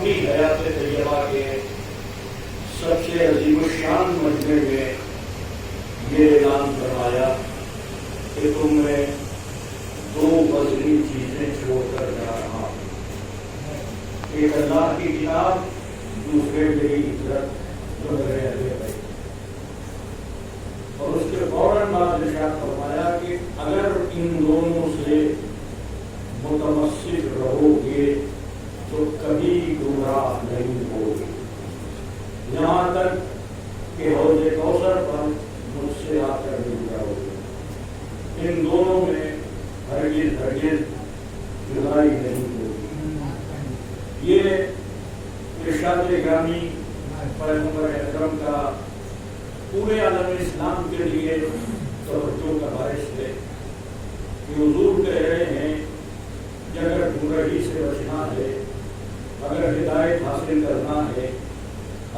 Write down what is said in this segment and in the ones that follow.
اپنی حیات طیبہ کے سب سے عظیم الشان مجمع میں یہ اعلان فرمایا کہ تم میں دو بدلی چیزیں چھوڑ کر جا رہا ہوں، ایک اللہ کی کتاب، دوسرے میری عزت جو میرے اہل بیت۔ اور اس کے فوراً بعد ارشاد فرمایا کہ اگر ان دونوں سے متمسک رہو گے تو کبھی گمراہ نہیں ہوگے، یہاں تک کہ حوض کوثر پر مجھ سے آ کر مل جاؤ گے۔ ان دونوں میں ہرگز ہرگز جدائی نہیں ہوگی۔ یہ ارشاد گرامی پیغمبر اکرم کا پورے عالم اسلام کے لیے توجہ کا باعث ہے کہ حضور کہہ رہے ہیں کہ اگر گمراہی سے بچنا ہے، اگر ہدایت حاصل کرنا ہے،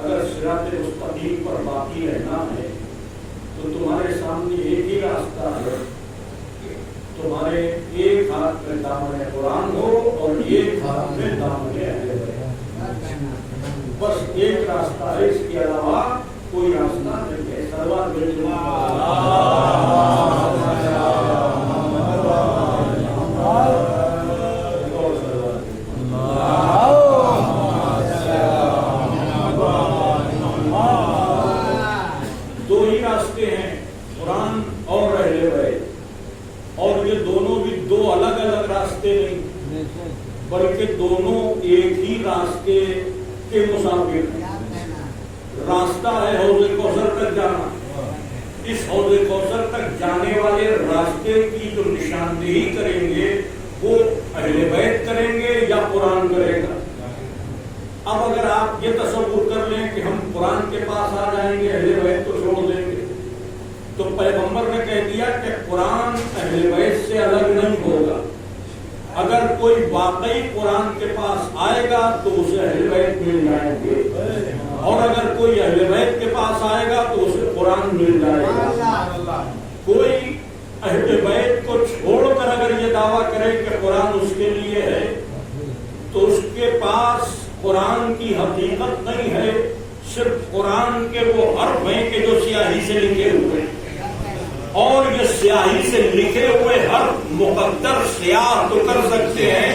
اگر صراط مستقیم پر باقی رہنا ہے تو تمہارے سامنے ایک ہی راستہ ہے کہ تمہارے ایک ہاتھ میں دامن قرآن ہو اور ایک ہاتھ میں دامن اہل بیت۔ بس ایک راستہ ہے، اس کے علاوہ کوئی راستہ نہیں ہے۔ سلوات دو ہی راستے ہیں، قرآن اور اہل بیت، اور یہ دونوں بھی دو الگ الگ راستے نہیں بلکہ دونوں ایک ہی راستے کے مسافر ہیں۔ راستہ ہے حوض کوثر تک جانا، اس حوض کوثر تک جانے والے راستے کی جو نشاندہی کریں گے وہ اہل بیت کریں گے یا قرآن کرے گا۔ اب اگر آپ یہ تصور کر لیں کہ ہم قرآن کے پاس آ جائیں گے، اہل بیت کو چھوڑ دیں گے، تو پیغمبر نے کہہ دیا کہ قرآن اہل بیت سے الگ نہیں ہوگا۔ اگر کوئی واقعی قرآن کے پاس آئے گا تو اسے اہل بیت مل جائیں گے، اور اگر کوئی اہل بیت کے پاس آئے گا تو اسے قرآن مل جائے گا۔ کوئی اہل بیت کو چھوڑ کر اگر یہ دعویٰ کرے کہ قرآن اس کے لیے ہے تو اس کے پاس قرآن کی حقیقت نہیں ہے، صرف قرآن کے وہ حرف ہیں کہ جو سیاہی سے لکھے ہوئے ہیں، اور یہ سیاہی سے لکھے ہوئے حرف مقدر سیاہ تو کر سکتے ہیں،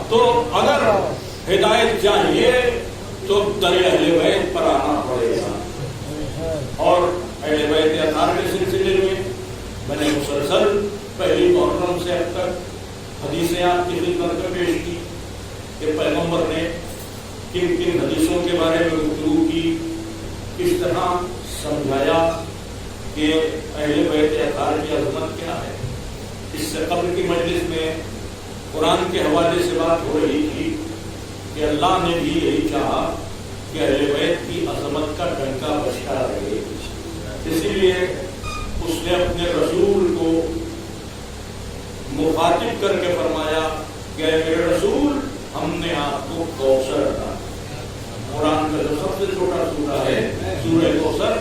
تو اگر ہدایت چاہیے تو در اہل بیت پر آنا پڑے گا۔ اور اہل بیت اطہار کے سلسلے میں نے مسلسل پہلی محرم سے اب تک حدیثیں آپ کی خدمت میں پیش کی کہ پیغمبر نے کن کن حدیثوں کے بارے میں گفتگو کی، کس طرح سمجھایا کہ اہل بیت اطہار کی عظمت کیا ہے۔ اس سے قبل کی مجلس میں قرآن کے حوالے سے بات ہو رہی تھی کہ اللہ نے بھی یہی چاہا کہ اہل بیت کی عظمت کا ڈنکا بجتا رہے، اسی لیے اس نے اپنے رسول کو مخاطب کر کے فرمایا کہ اے میرے رسول، ہم نے آپ کو کوثر عطا، قرآن کا جو سب سے چھوٹا سورہ ہے سورہ کوثر،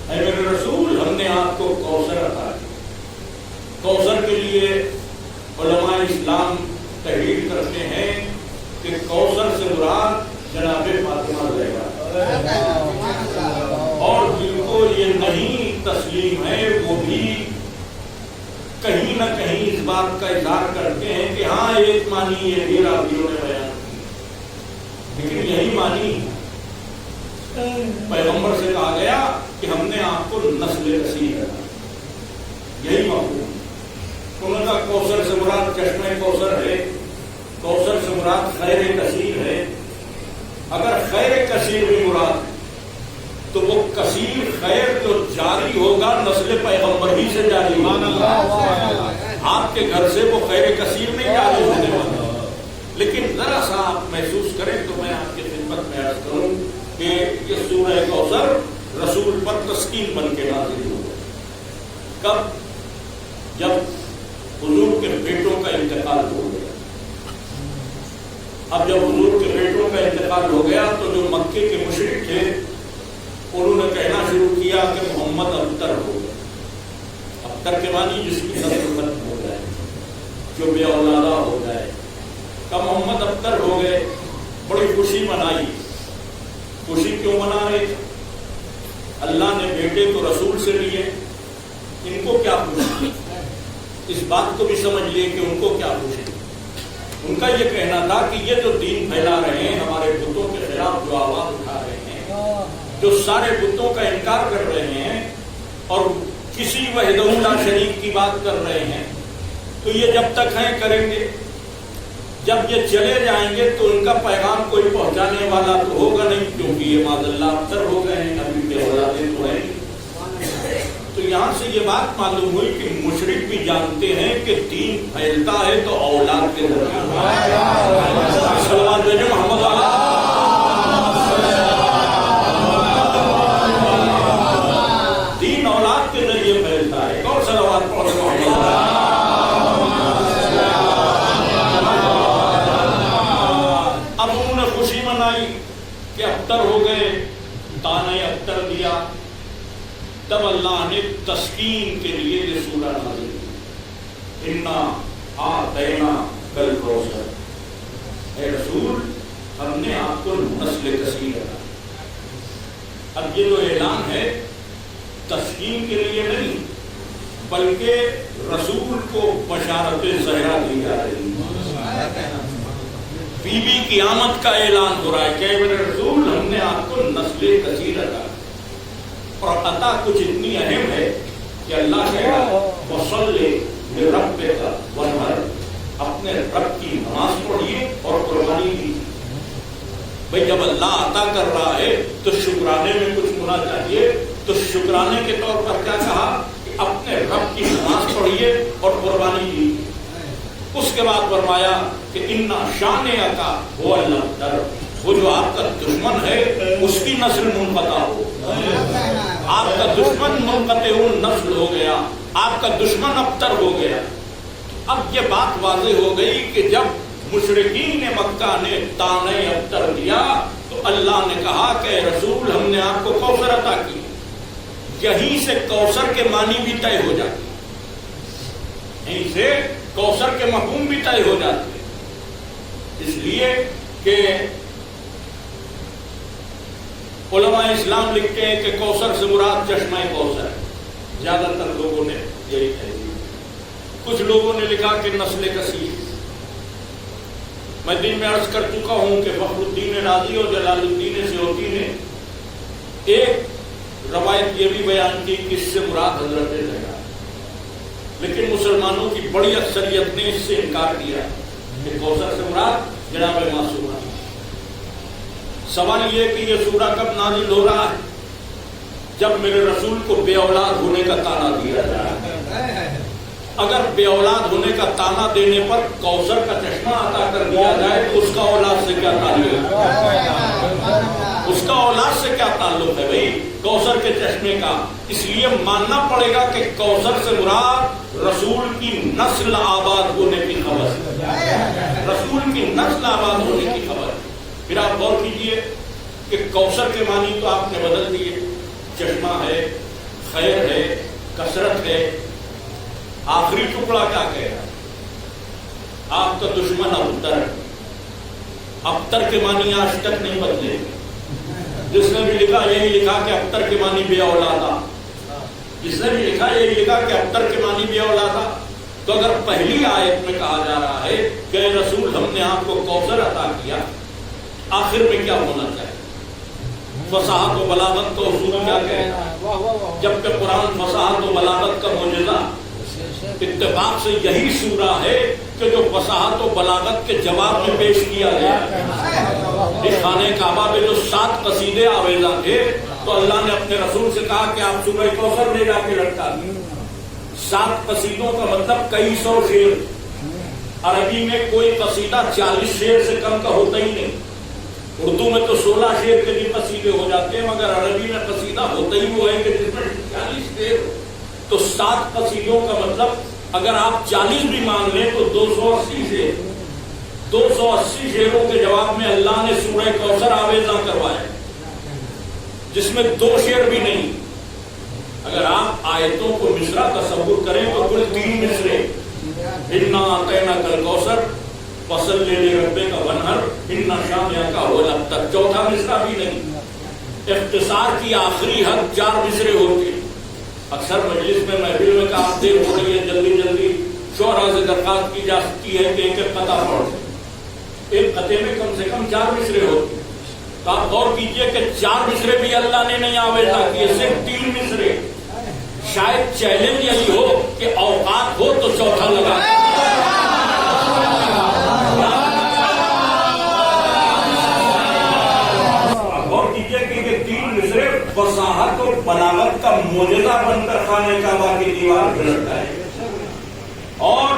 اے میرے رسول ہم نے آپ کو کوثر عطا کی۔ کوثر کے لیے علماء اسلام تحریر کرتے ہیں کہ کوثر سے مراد جناب فاطمہ زہرا، اور جن کو یہ نہیں تسلیم ہے وہ بھی کہیں نہ کہیں اس بات کا اظہار کرتے ہیں کہ ہاں ایک معنی یہ بھی راویوں نے بیان کی، لیکن یہی معنی پیغمبر سے کہا گیا کہ ہم نے آپ کو نسل رسید ہے، یہی مفہوم۔ انہوں نے کوثر سے مراد چشمہ کوثر ہے، کوثر سے مراد خیر کثیر ہے۔ اگر خیر کثیر بھی مراد تو وہ کثیر خیر جو جاری ہوگا نسل پیغمبر ہی سے جاری ہوگا، آپ کے گھر سے وہ خیر کثیر نہیں جاری ہونے والا۔ لیکن ذرا سا آپ محسوس کریں تو میں آپ کی خدمت میں عرض کروں کہ یہ سورہ کوثر رسول پر تسکین بن کے نازل ہوا۔ کب؟ جب حضور کے بیٹوں کا انتقال ہو گیا۔ اب جب حضور کے بیٹوں کا انتقال ہو گیا تو جو مکے کے مشرک تھے انہوں نے کہنا شروع کیا کہ محمد ابتر ہو گیا، ابتر کے معنی جس کی نسل ختم ہو جائے، جو بے اولادہ ہو جائے. کہ محمد ابتر ہو گئے، بڑی خوشی منائی. خوشی کیوں منا رہے تھے؟ اللہ نے بیٹے تو رسول سے لیے، ان کو کیا خوشی؟ اس بات کو بھی سمجھ لیے کہ ان کو کیا خوشی. ان کا یہ کہنا تھا کہ یہ جو دین پھیلا رہے ہیں، ہمارے بتوں کے خلاف جو آواز اٹھا رہے ہیں، جو سارے بتوں کا انکار کر رہے ہیں اور کسی وحدہ لا شریک کی بات کر رہے ہیں، تو یہ جب تک ہیں کریں گے. جب یہ چلے جائیں گے تو ان کا پیغام کوئی پہنچانے والا تو ہوگا نہیں، کیونکہ یہ معاذ اللہ ابتر ہو گئے ہیں، ابھی بے اولادیں تو ہیں. تو یہاں سے یہ بات معلوم ہوئی کہ مشرک بھی جانتے ہیں کہ دین پھیلتا ہے تو اولاد کے ذریعے. محمد دین اولاد کے ذریعے پھیلتا ہے. اور صلوات پڑھو محمد. اب انہوں نے خوشی منائی کہ ابتر ہو گئے، تانے ابتر دیا. تب اللہ نے تسکین کے لیے یہ سورہ نازل کی، انا آتینا کل کوثر. اے رسول، ہم نے آپ کو نسل کثیر عطا. اب یہ جو اعلان ہے تسکین کے لیے نہیں، بلکہ رسول کو بشارت زہرا دی جا رہی ہے. بی بی کی آمد کا اعلان ہو رہا ہے کہ میرے رسول، ہم نے آپ کو نسل کثیر عطا. اور عطا کچھ اتنی اہم ہے کہ اللہ کہہ رہا ہے وصلی لربک وانحر، اپنے رب کی نماز پڑھیے اور قربانی دیجیے. بھئی جب اللہ عطا کر رہا ہے تو شکرانے میں کچھ ہونا چاہیے. تو شکرانے کے طور پر کیا کہا کہ اپنے رب کی نماز پڑھیے اور قربانی دیجیے. اس کے بعد فرمایا کہ انا شانئک هو الابتر، وہ جو آپ کا دشمن ہے اس کی نسل منقطع ہو. آپ کا دشمن منقطع نسل ہو گیا، آپ کا دشمن ابتر ہو گیا. اب یہ بات واضح ہو گئی کہ جب مشرکین مکہ نے تانے ابتر دیا تو اللہ نے کہا کہ رسول، ہم نے آپ کو کوثر عطا کی. یہیں سے کوثر کے معنی بھی طے ہو جاتے، یہیں سے کوثر کے مفہوم بھی طے ہو جاتے. اس لیے کہ علماء اسلام لکھتے ہیں کہ کوثر سے مراد چشمہ کوثر ہے. زیادہ تر لوگوں نے یہی کہہ دیا. کچھ لوگوں نے لکھا کہ نسل کثیر. میں دن میں عرض کر چکا ہوں کہ فخر الدین رازی اور جلال الدین سیوطی نے ایک روایت یہ بھی بیان کی کہ اس سے مراد حضرت زہرا، لیکن مسلمانوں کی بڑی اکثریت نے اس سے انکار کیا کہ کوثر سے مراد جناب معصومہ. سوال یہ کہ یہ سورہ کب نازل ہو رہا ہے؟ جب میرے رسول کو بے اولاد ہونے کا تانا دیا جا رہا ہے. اگر بے اولاد ہونے کا تانا دینے پر کوثر کا چشمہ عطا کر دیا جائے تو اس کا اولاد سے کیا تعلق ہے؟ اس کا اولاد سے کیا تعلق ہے بھائی کوثر کے چشمے کا؟ اس لیے ماننا پڑے گا کہ کوثر سے مراد رسول کی نسل آباد ہونے کی خبر، رسول کی نسل آباد ہونے کی خبر. پھر آپ غور کیجئے کہ کوثر کے معنی تو آپ نے بدل دیے. چشمہ ہے، خیر ہے، کثرت ہے. آخری ٹکڑا کیا کہہ رہا ہے؟ آپ کا دشمن ابتر ہے. ابتر کے معنی آج تک نہیں بدلے. جس نے بھی لکھا یہی لکھا کہ ابتر کے معنی بے اولادا. جس نے بھی لکھا یہی لکھا کہ ابتر کے معنی بے اولادا. تو اگر پہلی آیت میں کہا جا رہا ہے کہ رسول، ہم نے آپ کو کوثر عطا کیا، آخر میں کیا ہونا چاہیے؟ فصاحت و بلاغت کا اصول کیا کہتا ہے؟ جب کہ قرآن فصاحت و بلاغت کا معجزہ اتفاق سے یہی سورہ ہے کہ جو فصاحت و بلاغت کے جواب میں پیش کیا گیا. اس خانہ کعبہ میں جو 7 قصیدے آویزاں تھے تو اللہ نے اپنے رسول سے کہا کہ آپ سورہ کوثر لے جا کے لٹکا دیں. 7 قصیدوں کا مطلب کئی سو شعر. عربی میں کوئی قصیدہ 40 شعر سے کم کا ہوتا ہی نہیں. اردو میں تو 16 شعر کے بھی قصیدے ہو جاتے ہیں، مگر عربی میں قصیدہ ہوتا ہی وہ ہے کہ جس میں 40 شعر. تو 7 قصیدوں کا مطلب اگر آپ 40 بھی مان لیں تو 280 شعر. 280 شعروں کے جواب میں اللہ نے سورہ کوثر آویزاں کروایا جس میں 2 شعر بھی نہیں. اگر آپ آیتوں کو مصرع تصور کریں تو کل 3 مصرے، انا اعطیناک الکوثر فصلی لربک وانحر ان شانئک هو الابتر، چوتھا مصرع بھی نہیں۔ اختصار کی آخری حد 4 مصرے ہوتے۔ اکثر مجلس میں محفل میں کہا دیر ہو رہی ہے، جلدی جلدی شعراء سے درخواست کی جا سکتی ہے کہ ایک قطعہ پڑھ، ایک قطعے میں کم سے کم 4 مصرے ہوتے۔ تو آپ غور کیجئے کہ 4 مصرے بھی اللہ نے نہیں آویزہ کیے، صرف 3 مصرے۔ شاید چیلنج یہی ہو کہ اوقات ہو تو چوتھا لگا۔ غور کیجئے کہ یہ 3 مصرے فصاحت اور بلاغت کا معجزہ بن کر خانہ کعبہ کی دیوار پہ لگتا ہے۔ اور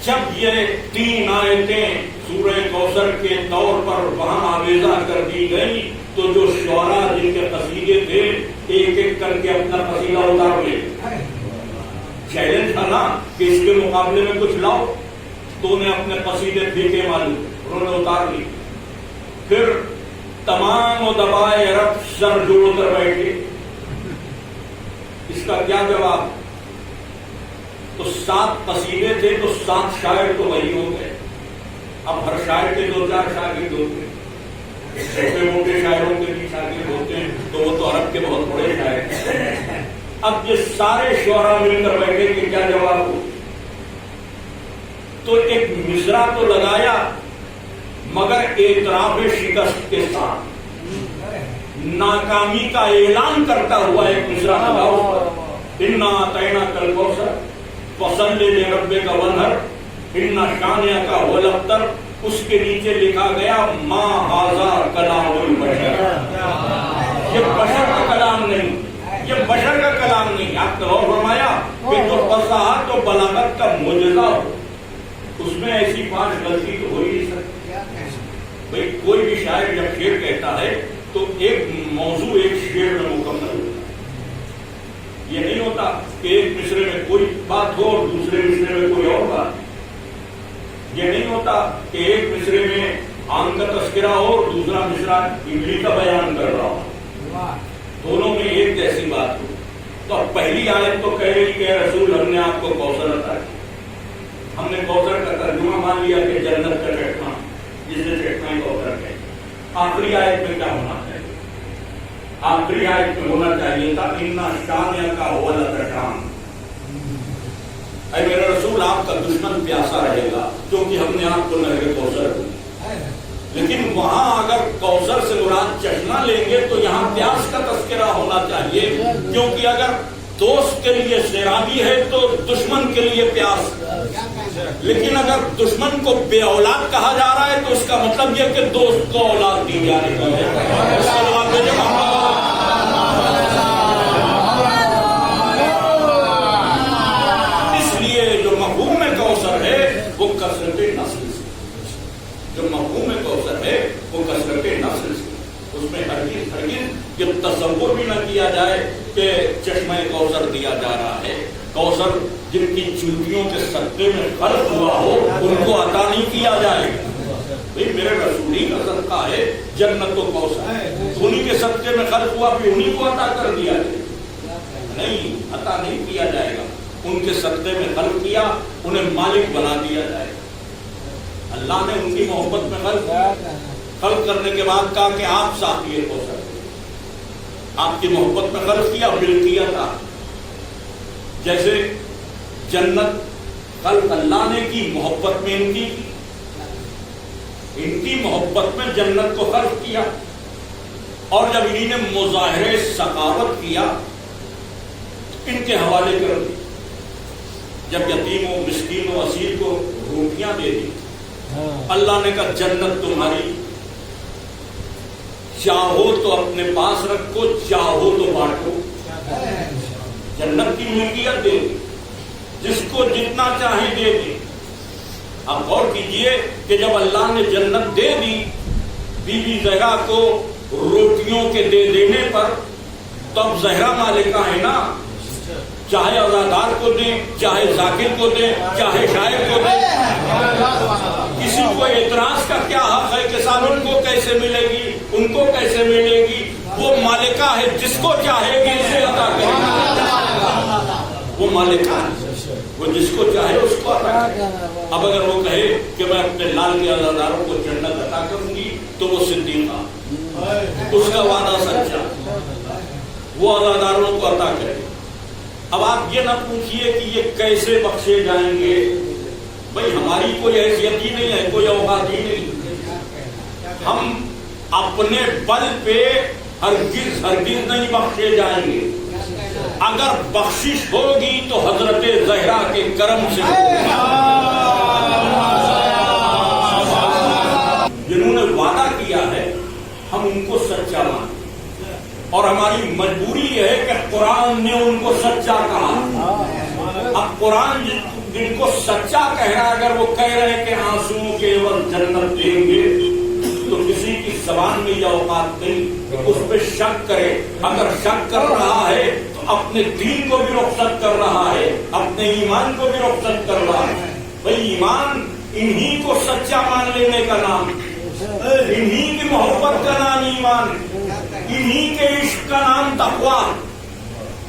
جب یہ 3 آیتیں سورہ کوثر کے طور پر وہاں آویزہ کر دی گئی تو جو شعراء جن کے قصیدے تھے ایک ایک کر کے اپنا قصیدہ اتار لے۔ چیلنج تھا نا کہ اس کے مقابلے میں کچھ لاؤ، تو انہیں اپنے قصیدے پھینکے معلوم، انہوں نے اتار لی۔ پھر تمام ادبائے عرب سر جوڑ کر بیٹھے، اس کا کیا جواب؟ تو 7 قصیدے تھے تو 7 شاعر تو وہی ہو گئے۔ اب ہر شاعر کے 2-4 شاگرد ہوتے ہیں، چھوٹے موٹے شاعروں کے بھی شاگرد ہوتے ہیں، تو وہ تو عرب کے بہت بڑے شاعر ہیں۔ اب یہ سارے شعراء مل کر بیٹھے کہ کیا جواب ہو، تو ایک مصرع تو لگایا مگر اعتراف شکست کے ساتھ ناکامی کا اعلان کرتا ہوا ایک مصرع لگاؤ، انا اعطیناک الکوثر فصلی لربک وانحر ان شانئک هو الابتر۔ اس کے نیچے لکھا گیا ما ھذا کلام البشر، یہ بشر کا کلام نہیں، یہ بشر کا کلام نہیں۔ آپ نے غور فرمایا کہ جو فصاحت و بلاغت کا معجزہ ہو اس میں ایسی 5 غلطی تو ہو ہی نہیں سکتی۔ بھئی کوئی بھی شاعر جب شعر کہتا ہے تو ایک موضوع ایک شعر میں مکمل ہوتا ہے۔ یہ نہیں ہوتا کہ ایک مصرے میں کوئی بات ہو اور دوسرے مصرے میں کوئی اور بات۔ یہ نہیں ہوتا کہ ایک مصرے میں آم کا تذکرہ ہو اور دوسرا مصرع املی کا بیان کر رہا ہو، دونوں میں ایک جیسی بات ہو۔ تو اب پہلی آیت تو کہہ رہی کہ رسول ہم نے آپ کو کوثر عطا کیا، ہم نے کوثر کا ترجمہ مان لیا کہ جنت کا چشمہ، جسے چشمہ کوثر کہتے ہیں۔ آخری آیت میں کیا ہونا چاہیے؟ آخری آیت میں ہونا چاہیے تھا اِنَّ شَانِئَکَ هُوَ الْأَبْتَرُ، اے میرا رسول آپ کا دشمن پیاسا رہے گا کیونکہ ہم نے آپ کو نہر کوثر دی۔ لیکن وہاں اگر کوثر سے مراد چشمہ لیں گے تو یہاں پیاس کا تذکرہ ہونا چاہیے، کیونکہ اگر دوست کے لیے سیرابی ہے تو دشمن کے لیے پیاس۔ لیکن اگر دشمن کو بے اولاد کہا جا رہا ہے تو اس کا مطلب یہ کہ دوست کو اولاد دی جا رہی ہے۔ وہ کثرت نسل سے، جو مفہوم کوثر ہے وہ کثرت نسل سے، اس میں ہرگز یہ تصور بھی نہ کیا جائے کہ چشمہ کوثر دیا جا رہا ہے۔ کوثر جن کی چوٹیوں کے صدقے میں خلق ہوا ہو ان کو عطا نہیں کیا جائے گا۔ بھئی میرے رسول ہی کا صدقہ ہے جنت و کوثر، انہی کے صدقے میں خلق ہوا بھی انہی کو عطا کر دیا جائے، نہیں عطا نہیں کیا جائے گا۔ ان کے صدقے میں خلق کیا، انہیں مالک بنا دیا جائے۔ اللہ نے ان کی محبت میں خلق کرنے کے بعد کہا کہ آپ ساقی کوثر، آپ کی محبت میں خلق کیا، ملکیت تھا۔ جیسے جنت خلق اللہ نے کی، محبت میں ان کی محبت میں جنت کو خلق کیا، اور جب انہی نے مظاہرے سخاوت کیا ان کے حوالے کر دی۔ جب یتیم و مسکین و اسیر کو روٹیاں دے دی، اللہ نے کہا جنت تمہاری، چاہو تو اپنے پاس رکھو، چاہو تو بانٹو۔ جنت کی ملکیت دے دی، جس کو جتنا چاہے دے دی۔ اب غور کیجئے کہ جب اللہ نے جنت دے دی بی بی زہرا کو روٹیوں کے دے دینے پر، تب زہرا مالکہ ہے نا، چاہے ازادار کو دیں، چاہے ذاکر کو دیں، چاہے شاعر کو دیں، کسی کو اعتراض کا کیا حق ہے کہ صاحب ان کو کیسے ملے گی، ان کو کیسے ملے گی؟ وہ مالکہ ہے، جس کو چاہے گی اسے عطا کرے گی، وہ مالکہ ہے۔ وہ جس کو چاہے اس کو عطا کرے. اب اگر وہ کہے کہ میں اپنے لال کے عزاداروں کو جنت عطا کروں گی تو وہ صدیقہ، اس کا وعدہ سچا، وہ عزاداروں کو عطا کرے. اب آپ یہ نہ پوچھئے کہ یہ کیسے بخشے جائیں گے. بھائی ہماری کوئی حیثیت ہی نہیں ہے، کوئی اوقات ہی نہیں. ہم اپنے بل پہ ہرگز نہیں بخشے جائیں گے. اگر بخشش ہوگی تو حضرت زہرا کے کرم سے. جنہوں نے وعدہ کیا ہے ہم ان کو سچا مانیں، اور ہماری مجبوری ہے کہ قرآن نے ان کو سچا کہا. اب قرآن جن کو سچا کہہ رہا ہے، اگر وہ کہہ رہے ہیں کہ آنسوؤں کے عوض جنت دیں گے، تو کسی کی زبان میں یہ اوقات نہیں کہ اس پہ شک کرے. اگر شک کر رہا ہے تو اپنے دین کو بھی رخصت کر رہا ہے، اپنے ایمان کو بھی رخصت کر رہا ہے. بھائی ایمان انہی کو سچا مان لینے کا نام، انہی کی محبت کا نام ایمان، انہی کے عشق کا نام تقویٰ.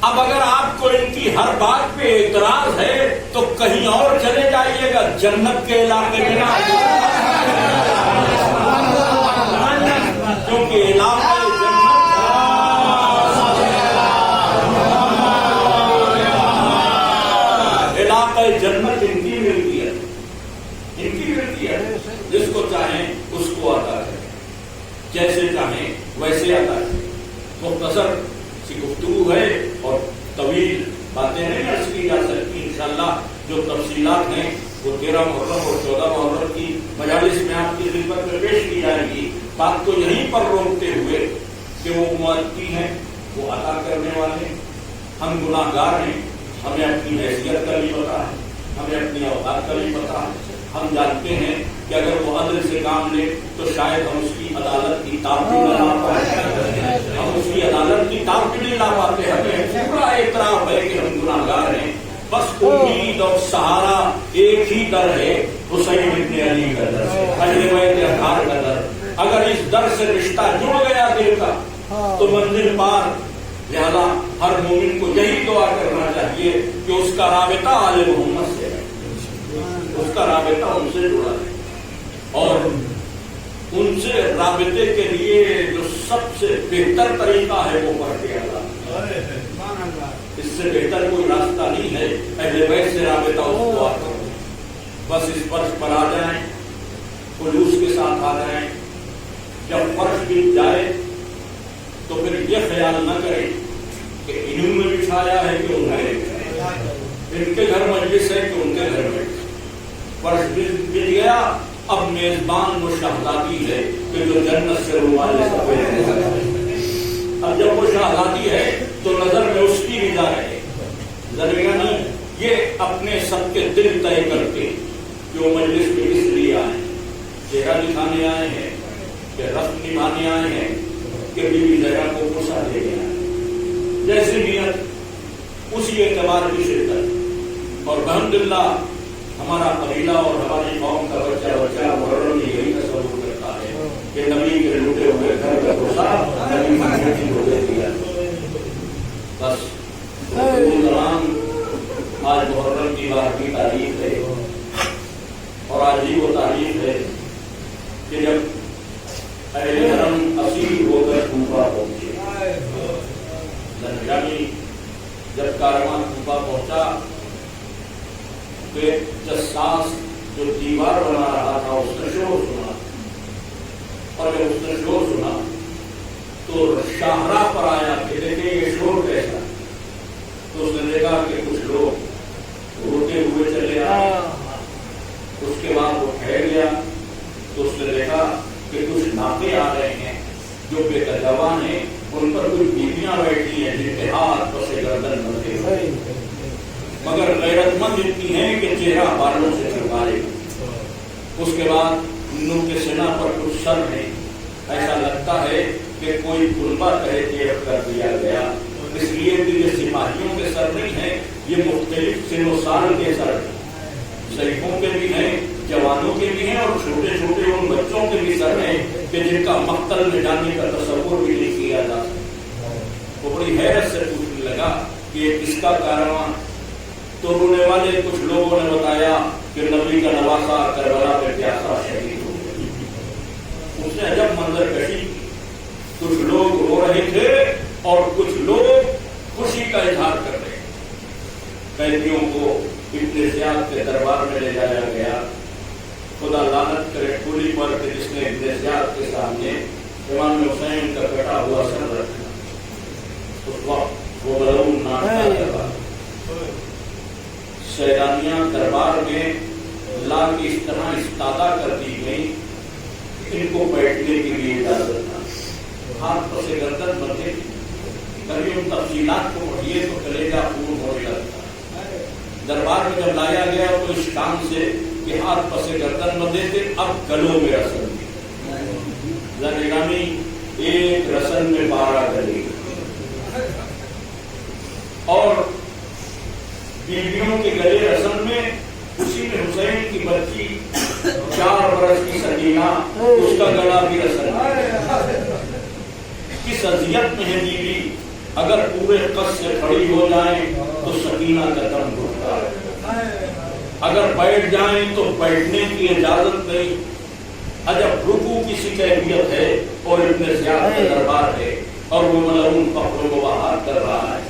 اب اگر آپ کو ان کی ہر بات پہ اعتراض ہے تو کہیں اور چلے جائیے گا، جنت کے علاقے میں نہ، کیونکہ علاقہ جنت ان کی ملتی ہے، ان کی ملتی ہے. جس کو چاہیں اس کو عطا کریں، جیسے چاہیں ویسے عطا کریں. مختصر سی گفتگو ہے اور طویل باتیں نہیں عرض کی جا سکتی. انشاءاللہ جو تفصیلات ہیں وہ 13 محرم اور 14 محرم کی مجالس میں آپ کی خدمت میں پیش کی جائیں گی. بات کو یہیں پر روکتے ہوئے کہ وہ مؤتی ہیں، وہ عطا کرنے والے ہیں، ہم گناہ گار ہیں، ہمیں اپنی حیثیت کا بھی پتا ہے، ہمیں اپنی اوقات کا بھی پتا ہے. ہم جانتے ہیں کہ اگر وہ عدل سے کام لے تو شاید ہم اس کی عدالت کی تاب بھی نہ لا پاتے، ہم اس کی عدالت کی تاب بھی نہیں لا پاتے. ہمیں پورا اعتراف ہے کہ ہم گناہ گار ہیں. بس امید اور سہارا ایک ہی در ہے، حسین ابن علی کا در، اہل بیت اطہار کا در. اگر اس در سے رشتہ جڑ گیا دل کا تو منزل پار. لہذا ہر مومن کو یہی دعا کرنا چاہیے کہ اس کا رابطہ آل محمد سے ہے، اس کا رابطہ ان سے جڑا ہے. اور ان سے رابطے کے لیے جو سب سے بہتر طریقہ ہے وہ پڑھ کے اللہ، اس سے بہتر کوئی راستہ نہیں ہے. اہل بیت سے رابطہ اس کو آتا، بس اس فرش پر آ جائیں، خلوص کے ساتھ آ جائیں. جب فرش بیت جائے تو پھر یہ خیال نہ کریں کہ انہوں نے بچھایا ہے کہ انہوں نے بچھایا، ان کے گھر مجلس ہے کہ ان کے گھر میں. فرش بیت گیا، اب میزبان وہ شہزادی ہے کہ جو جنت سے رومال سفید. اب جب وہ شہزادی ہے تو نظر میں اس کی رضا رہے، ذریعہ نہیں. یہ اپنے سب کے دل طے کر کے کہ وہ مجلس میں کس لیے آئے، چہرہ دکھانے آئے ہیں کہ رسم نبھانے آئے ہیں کہ بیوی زہرا کو غصہ دے گیا، جیسی نیت اسی اعتبار کی شرکت. اور الحمدللہ ہمارا قبیلہ اور ہماری قوم کا بچہ محرم میں یہی تصور کرتا ہے کہ نبی کے لوٹے ہوئے گھر کا غصہ نبی کو دے دیا. بس آج محرم کی 12ویں تاریخ ہے، اور آج ہی وہ تاریخ ہے کہ جب اہل حرم اسیر ہو کر کوفہ پہنچے. یعنی جب کاروان کوفہ پہنچا تو ایک جساس جو دیوار بنا رہا تھا اس نے شور سنا، اور جب اس نے شور سنا تو شاہراہ پر آیا کہ دیکھیں یہ شور کیسا. تو اس نے دیکھا کہ کچھ لوگ روتے ہوئے چلے آئے. اس کے بعد وہ ٹھہر گیا تو اس نے دیکھا کہ کچھ ناطے آ رہے ہیں جو بے جوان ہیں، ان پر کچھ بیویاں بیٹھی ہیں جن کے ہاتھ پسے گردن بندھے ہوئے، مگر غیرت مند اتنی ہیں کہ چہرہ بالوں سے چھپائے. اس کے بعد ان کے سینہ پر کچھ سر ہیں، ایسا لگتا ہے کہ کوئی کلبہ تحقیق کر دیا گیا، اس لیے کہ یہ سپاہیوں کے سر نہیں ہیں، یہ مختلف سن و سال کے سر ہیں. شریفوں کے بھی ہیں، جوانوں کے بھی ہیں، اور چھوٹے چھوٹے ان بچوں کے بھی سر ہیں کہ جن کا مقتل میں جانے کا تصور بھی نہیں کیا جا. وہ بڑی حیرت سے پوچھنے لگا کہ یہ کس کا کارواں؟ تو رونے والے کچھ لوگوں نے بتایا کہ نبی کا نواسا کربلا پہ پیاسا شہید ہو گیا۔ اس نے عجب منظر کشی کی، کچھ لوگ رو رہے تھے اور کچھ لوگ خوشی کا اظہار کر رہے۔ قیدیوں کو ابن زیاد کے دربار میں لے جایا گیا۔ خدا لعنت کرے ٹولی پر کہ جس نے ابن زیاد کے سامنے امام حسین کا کٹا ہوا سر رکھا۔ اس وقت وہ ملعون ناچتا لگا۔ سیلانیاں دربار میں لا کے اس طرح استادہ کر دی گئی، ان کو بیٹھنے کے لیے اجازت نہ، ہاتھ پسے گردن بندھے۔ کبھی ان تفصیلات کو پڑھیے تو کلیجہ خون ہونے لگتا۔ دربار میں جب لایا گیا تو اس کام سے کہ ہاتھ پسے گردن بندھے تھے، اب گلوں میں رسم نگامی، ایک رسم میں 12 گلے اور بیویوں کے گلے رسم میں، اسی میں حسین کی بچی 4 برس کی سکینہ، اس کا گلا بھی رسم ہے۔ کس اذیت میں ہے بیوی، اگر پورے قص سے کھڑی ہو جائیں تو سکینہ کا دم گھٹتا ہے، اگر بیٹھ جائیں تو بیٹھنے کی اجازت نہیں۔ عجب رکوع کی سی کیفیت ہے اور ابن زیاد کا دربار ہے اور وہ ملعون فخر و بہار کر رہا ہے۔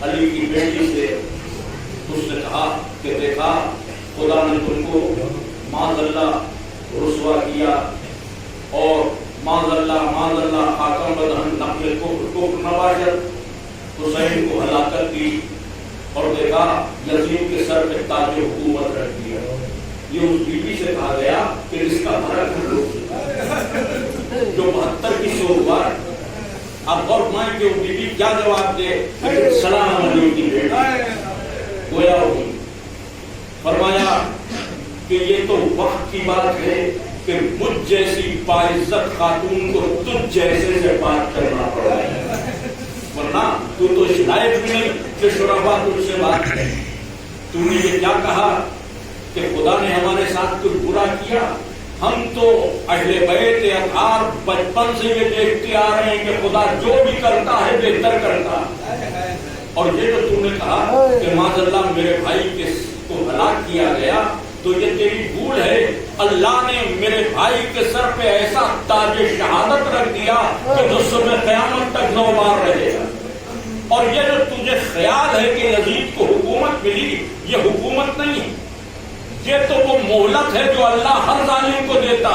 علی کی بیٹی سے اس نے کہا کہ دیکھا خدا نے تم کو معاذ اللہ رسوا کیا اور معاذ اللہ حاکم بدہن نقل کفر نباشت، حسین کو ہلاکت دی اور دیکھا یزید کے سر پہ تاج حکومت رکھ دیا۔ یہ اس بیوی سے کہا گیا کہ اس کا بھرا گھر جو 72 کی سوگوار۔ اب غور فرمائیں کہ وہ بیوی کیا جواب دے، سلام علیہ کی بیٹی گویا ہوئی۔ فرمایا کہ یہ تو وقت کی بات ہے کہ مجھ جیسی باعزت خاتون کو تجھ جیسے سے بات کرنا پڑا ہے، ورنہ تو اس لائق بھی نہیں کہ شرفا تجھ سے بات کرے۔ تو نے یہ کیا کہا کہ خدا نے ہمارے ساتھ کچھ برا کیا؟ ہم تو اہل بیت اطہار بچپن سے یہ دیکھتے آ رہے ہیں کہ خدا جو بھی کرتا ہے بہتر کرتا ہے، اور یہ جو تم نے کہا کہ معاذ اللہ میرے بھائی کو ہلاک کیا گیا تو یہ تیری بھول ہے۔ اللہ نے میرے بھائی کے سر پہ ایسا تاج شہادت رکھ دیا کہ جو صبح قیامت تک نوبار رہے گا۔ اور یہ جو تجھے خیال ہے کہ یزید کو حکومت ملی، یہ حکومت نہیں، یہ تو وہ مہلت ہے جو اللہ ہر ظالم کو دیتا۔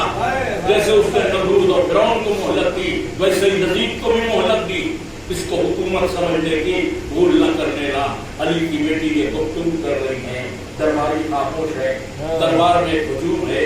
جیسے اس نے نمرود اور فرعون کو مہلت دی، ویسے ہی یزید کو بھی مہلت دی۔ اس کو حکومت سمجھنے کی بھول نہ کرنے لا۔ علی کی بیٹی یہ گفتگو کر رہی ہیں، درباری خاموش ہے، دربار میں ہجوم ہے۔